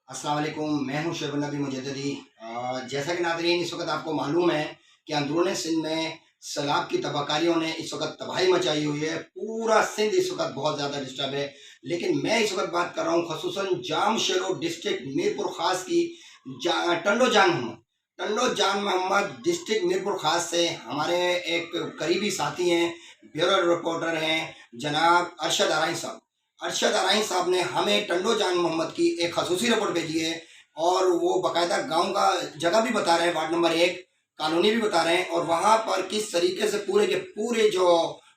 अस्सलाम वालेकुम, मैं हूं शोएब नबी मुजद्दिदी। जैसा कि नाज़रीन इस वक्त आपको मालूम है कि अंदरूनी सिंध में सैलाब की तबाहकारियों ने इस वक्त तबाही मचाई हुई है। पूरा सिंध इस वक्त बहुत ज़्यादा डिस्टर्ब है। लेकिन मैं इस वक्त बात कर रहा हूँ खसूसन जाम शेरो डिस्ट्रिक्ट मीरपुर ख़ास की टंडो जान मोहम्मद। टंडो जान मोहम्मद डिस्ट्रिक्ट मीरपुर ख़ास से हमारे एक करीबी साथी हैं, ब्यूरो रिपोर्टर हैं जनाब अरशद आराई साहब। अरशद आराई साहब ने हमें टंडो जान मोहम्मद की एक खसूसी रिपोर्ट भेजी है और वो बाकायदा गांव का जगह भी बता रहे हैं, वार्ड नंबर 1 कॉलोनी भी बता रहे हैं और वहाँ पर किस तरीके से पूरे के पूरे जो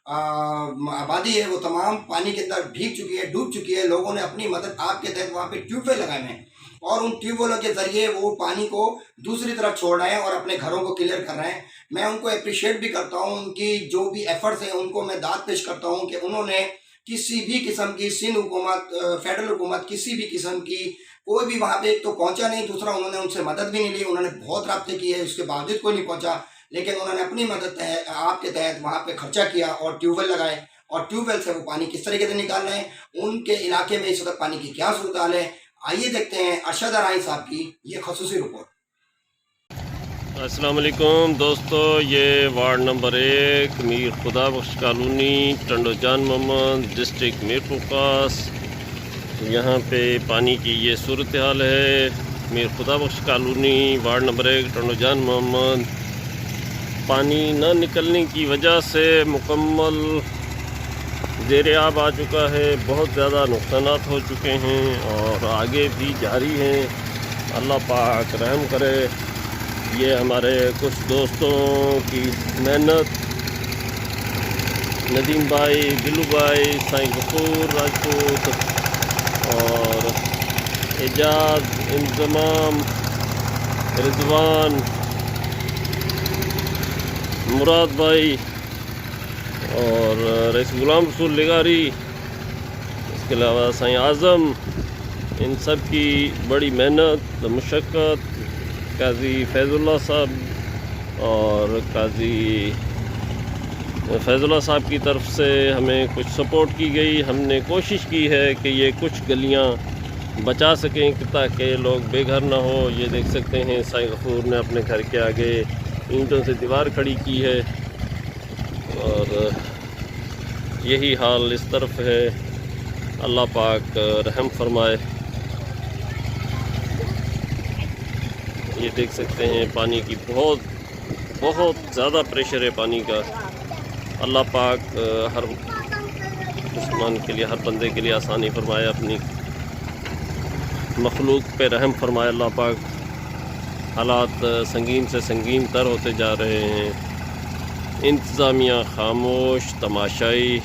आबादी है वो तमाम पानी के अंदर भीग चुकी है, डूब चुकी है। लोगों ने अपनी मदद आपके तहत वहाँ पे ट्यूबवेल लगाए हैं और उन ट्यूबवेलों के ज़रिए वो पानी को दूसरी तरफ छोड़ रहे हैं और अपने घरों को क्लियर कर रहे हैं। मैं उनको अप्रिशिएट भी करता हूँ, उनकी जो भी एफर्ट्स हैं उनको मैं दाद पेश करता हूँ कि उन्होंने किसी भी किस्म की सिंध हुकूमत, फेडरल हुकूमत किसी भी किस्म की कोई भी वहाँ पे एक तो पहुँचा नहीं, दूसरा उन्होंने उनसे मदद भी नहीं ली। उन्होंने बहुत राब्ते किए, उसके बावजूद कोई नहीं पहुँचा। लेकिन उन्होंने अपनी मदद आपके तहत वहाँ पे खर्चा किया और ट्यूबवेल लगाए और ट्यूबवेल से वो पानी किस तरीके से निकाल रहे हैं, उनके इलाके में इस वक्त पानी की क्या सूरत हाल है। आइए देखते हैं अरशद आराई साहब की ये खसूसी रिपोर्ट। अस्सलाम वालेकुम दोस्तों, ये ward number 1 Mir Khudabakhsh colony Tando जान मोहम्मद डिस्ट्रिक्ट मीरपुर खास। यहाँ पे पानी की ये सूरत हाल है। Mir Khudabakhsh colony ward number 1 Tando जान मोहम्मद, पानी न निकलने की वजह से मुकम्मल ज़ेर आब आ चुका है। बहुत ज़्यादा नुकसानात हो चुके हैं और आगे भी जारी हैं। अल्लाह पाक रहम करे। ये हमारे कुछ दोस्तों की मेहनत, नदीम भाई, दिलू भाई, साईं गफूर राजपूत और एजाज, इंतज़ाम, रिजवान, मुराद भाई और रईस गुलाम रसूल लिगारी, इसके अलावा साईं आज़म, इन सब की बड़ी मेहनत मुशक्क़त, काजी फैज़ुल्लाह साहब और काजी फैज़ुल्लाह साहब की तरफ से हमें कुछ सपोर्ट की गई। हमने कोशिश की है कि ये कुछ गलियां बचा सकें ताकि लोग बेघर ना हो। ये देख सकते हैं साईं गफूर ने अपने घर के आगे ईंटों से दीवार खड़ी की है और यही हाल इस तरफ है। अल्लाह पाक रहम फरमाए। ये देख सकते हैं पानी की बहुत ज़्यादा प्रेशर है पानी का। अल्लाह पाक हर मुसलमान के लिए, हर बंदे के लिए आसानी फरमाए, अपनी मखलूक पे रहम फरमाए। अल्लाह पाक। हालात संगीन से संगीन तर होते जा रहे हैं। इंतज़ामिया खामोश, तमाशाई।